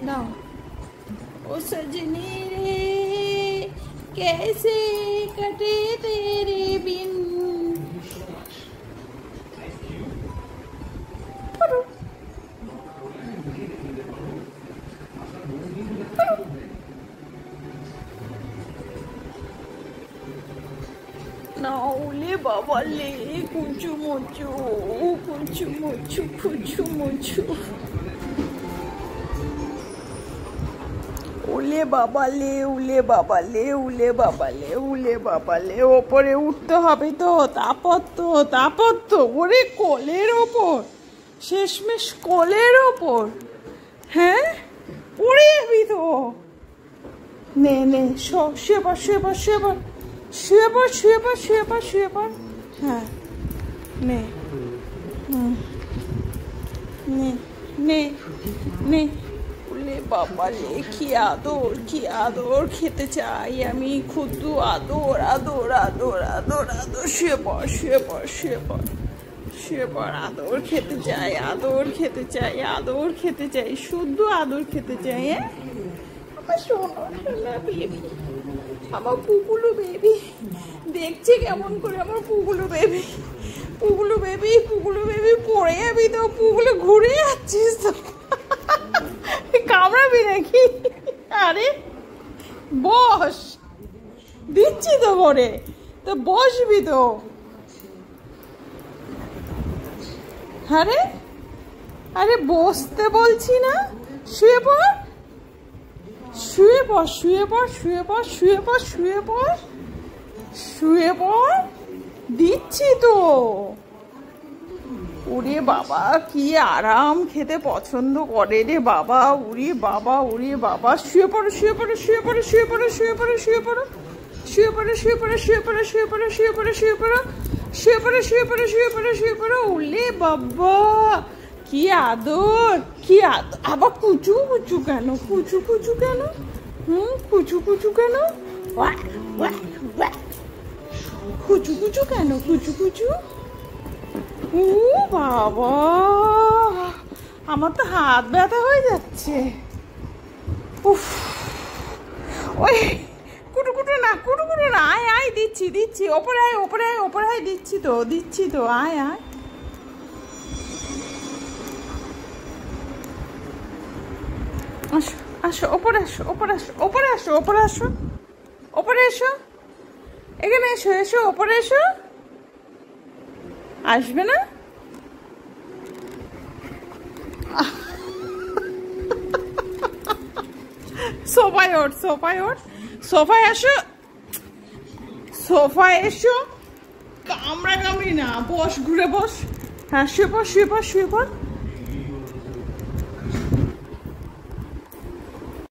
ना ओ सजनी रे कैसे कटे तेरे बिन। नाउले बाबा ले कुचु मुचु उले बाबा ले उले बाबा ले उले बाबा ले उले बाबा ले ওপরে উঠতে হবে তো তাপত তো ওরে কোলের ওপর শেষমেশ কোলের ওপর হ্যাঁ পড়ে যাবি তো নে নে শুয়ে পড় হ্যাঁ নে নে নে নে উলে বাবা লে কি আদর খেতে চাই আমি খুদু আদর শুয়ে পড় আদর খেতে চাই শুধু আদর খেতে চাই হ্যাঁ আমার সোনা বেবি আমার পুকুলু বেবি দেখছি কেমন করে আমার পুকুলু বেবি পড়ে যাবি তো পুকুলে ঘুরে যাচ্ছিস তো কামড়াবি নাকি আরে বস দিচ্ছি তো করে তো বসবি তো আরে বসতে বলছি না শুয়ে পড় দিচ্ছি তো ওরে বাবা কি আরাম খেতে পছন্দ করে রে বাবা ওরে বাবা শুয়ে পড়ো ওলে বাবা কি আদর আবার কুচু কেন কুচু কেন ও বাবা আমার তো হাত ব্যথা হয়ে যাচ্ছে উফ ওই কুটুকুটু না আয় দিচ্ছি ওপরে আয় দিচ্ছি তো আয় আসো ওপরে এসো এখানে এসো ওপরে এসো আসবে না সোফায় এসো কামড়ি না বস ঘুরে বস হ্যাঁ শুয়ে পড়